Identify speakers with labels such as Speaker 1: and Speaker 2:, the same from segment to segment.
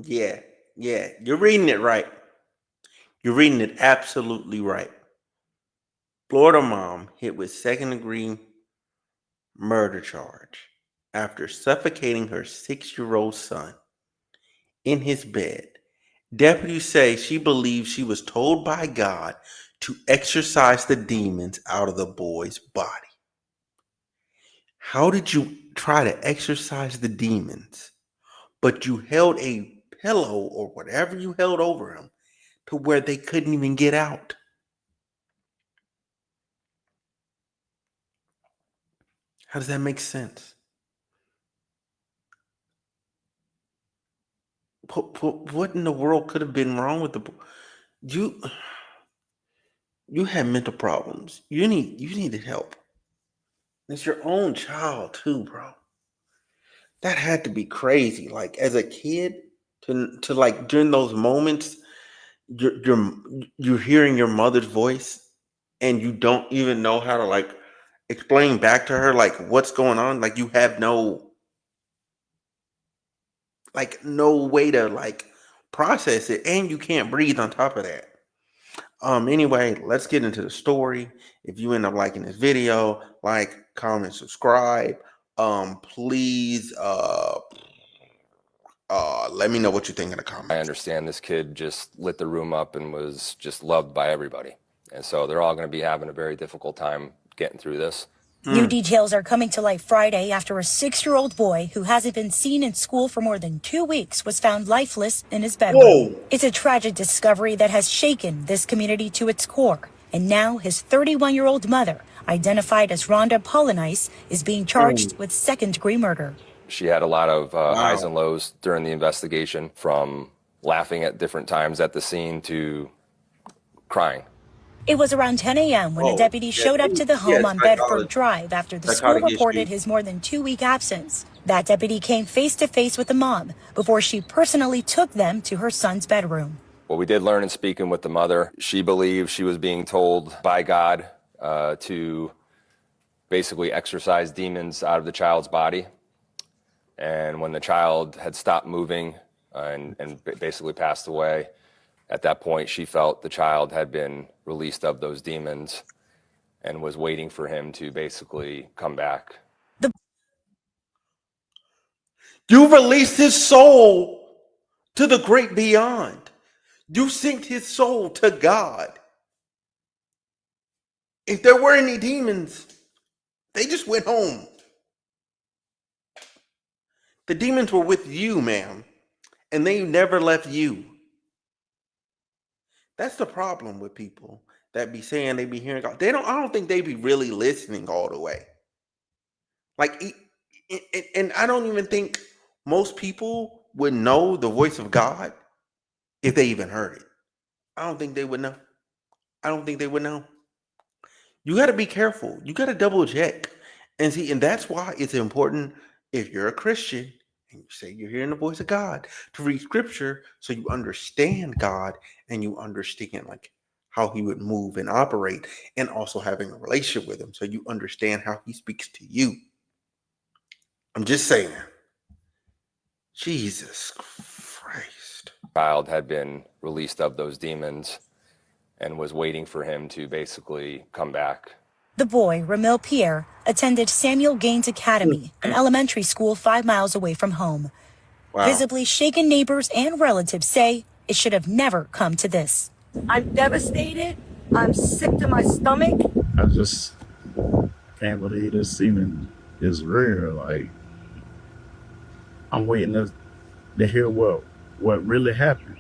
Speaker 1: Yeah, yeah. You're reading it right. You're reading it absolutely right. Florida mom hit with second-degree murder charge after suffocating her 6-year-old son in his bed. Deputies say she believes she was told by God to exorcise the demons out of the boy's body. How did you try to exorcise the demons, but you held a pillow or whatever you held over him to where they couldn't even get out? How does that make sense? What in the world could have been wrong with the boy? You you had mental problems. You needed help. It's your own child too, bro. That had to be crazy. Like as a kid, to like during those moments, you're you're hearing your mother's voice, and you don't even know how to like explain back to her like what's going on. Like you have no way to like process it, and you can't breathe on top of that. Anyway, let's get into the story. If you end up liking this video, like, comment, subscribe. Please let me know what you think in the
Speaker 2: I
Speaker 1: comments.
Speaker 2: understand this kid just lit the room up and was just loved by everybody. And so they're all going to be having a very difficult time getting through this.
Speaker 3: New details are coming to light Friday after a 6-year-old boy who hasn't been seen in school for more than 2 weeks was found lifeless in his bedroom.
Speaker 1: Whoa.
Speaker 3: It's a tragic discovery that has shaken this community to its core. And now his 31-year-old mother, identified as Rhonda Polonice, is being charged with second-degree murder.
Speaker 2: She had a lot of highs
Speaker 1: Wow.
Speaker 2: and lows during the investigation, from laughing at different times at the scene to crying.
Speaker 3: It was around 10 a.m. when a
Speaker 1: Oh,
Speaker 3: deputy
Speaker 1: yeah,
Speaker 3: showed up to the
Speaker 1: he
Speaker 3: home
Speaker 1: had
Speaker 3: on Bedford Drive after the school
Speaker 1: psychotic
Speaker 3: reported
Speaker 1: issues.
Speaker 3: his more than 2-week absence. That deputy came face to face with the mom before she personally took them to her son's bedroom.
Speaker 2: What we did learn in speaking with the mother, she believed she was being told by God to basically exorcise demons out of the child's body. And when the child had stopped moving and basically passed away, at that point she felt the child had been released of those demons and was waiting for him to basically come back.
Speaker 1: You released his soul to the great beyond. You synced his soul to God. If there were any demons, they just went home. The demons were with you, ma'am, and they never left you. That's the problem with people that be saying they be hearing God. They don't. I don't think they be really listening all the way. Like, and I don't even think most people would know the voice of God if they even heard it. I don't think they would know. I don't think they would know. You got to be careful. You got to double check and see. And that's why it's important if you're a Christian and you say you're hearing the voice of God to read scripture so you understand God and you understand like how he would move and operate, and also having a relationship with him so you understand how he speaks to you. I'm just saying. Jesus Christ.
Speaker 2: Child had been released of those demons and was waiting for him to basically come back.
Speaker 3: The boy, Ramil Pierre, attended Samuel Gaines Academy, an elementary school 5 miles away from home.
Speaker 1: Wow.
Speaker 3: Visibly shaken neighbors and relatives say it should have never come to this.
Speaker 4: I'm devastated. I'm sick to my stomach.
Speaker 5: I just can't believe this seeming is real. Like, I'm waiting to hear what really happened.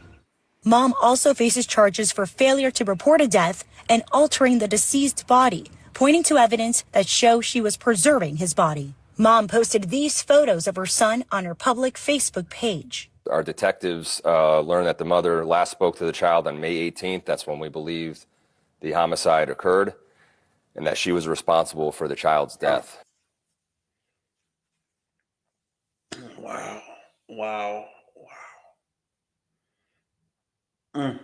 Speaker 3: Mom also faces charges for failure to report a death and altering the deceased body, pointing to evidence that show she was preserving his body. Mom posted these photos of her son on her public Facebook page.
Speaker 2: Our detectives learned that the mother last spoke to the child on May 18th. That's when we believed the homicide occurred, and that she was responsible for the child's death.
Speaker 1: Wow. Wow. Wow.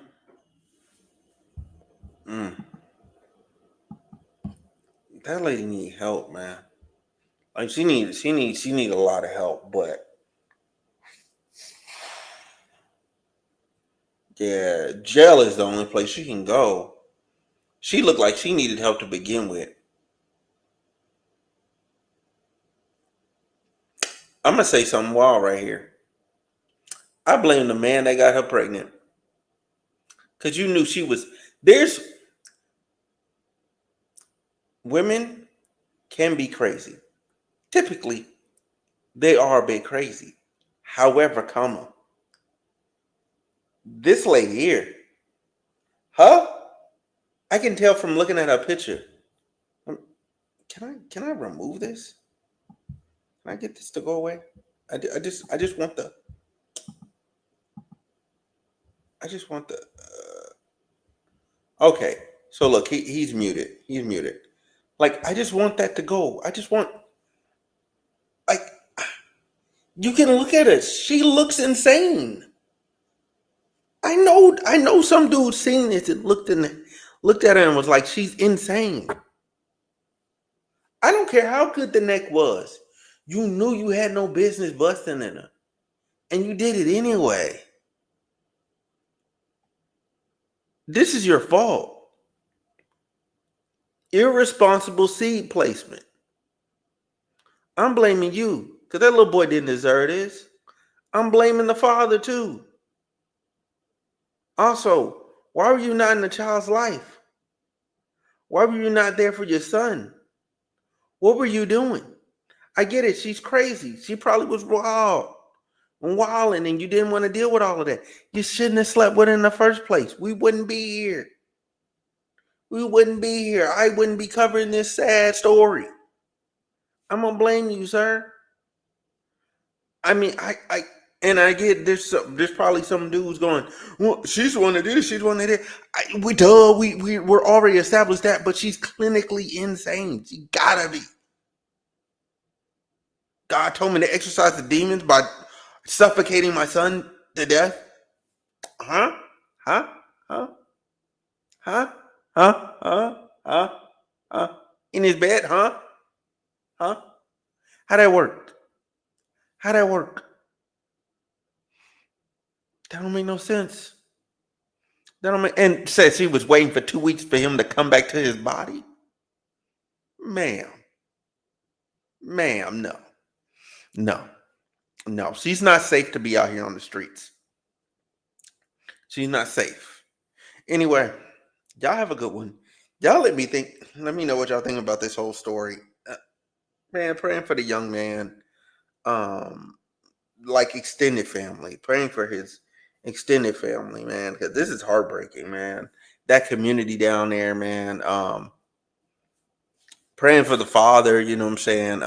Speaker 1: That lady need help, man. Like she need a lot of help, but Yeah, jail is the only place she can go. She looked like she needed help to begin with. I'm gonna say something wild right here. I blame the man that got her pregnant. Cause you knew she was there's women can be crazy. Typically, they are a bit crazy. However, this lady here, huh? I can tell from looking at her picture. Can I remove this? Can I get this to go away? I just want the I just want the okay. So look, he's muted. He's muted. Like I just want that to go. I just want like you can look at her. She looks insane. I know some dude seen this and looked at her and was like, she's insane. I don't care how good the neck was. You knew you had no business busting in her. And you did it anyway. This is your fault. Irresponsible seed placement. I'm blaming you. Because that little boy didn't deserve this. I'm blaming the father too. Also, why were you not in the child's life? Why were you not there for your son? What were you doing? I get it. She's crazy. She probably was wilding, and you didn't want to deal with all of that. You shouldn't have slept with her in the first place. We wouldn't be here. We wouldn't be here. I wouldn't be covering this sad story. I'm gonna blame you, sir. I mean, and I get there's probably some dudes going, well, she's one of this, she's one of that. We're already established that, but she's clinically insane. She gotta be. God told me to exorcise the demons by suffocating my son to death. Huh? Huh? Huh? Huh? Huh? Huh? Huh? Huh? In his bed? Huh? Huh? How that work? How that work? That don't make no sense. That don't make, and said she was waiting for 2 weeks for him to come back to his body. Ma'am, no, no, no. She's not safe to be out here on the streets. She's not safe. Anyway, y'all have a good one. Y'all let me think. Let me know what y'all think about this whole story. Man, praying for the young man. Um, like extended family, praying for his extended family, man, because this is heartbreaking, man. That community down there, man. Praying for the father, you know what I'm saying?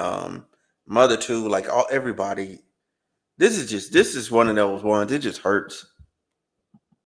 Speaker 1: Mother too, like everybody. This is one of those ones. It just hurts.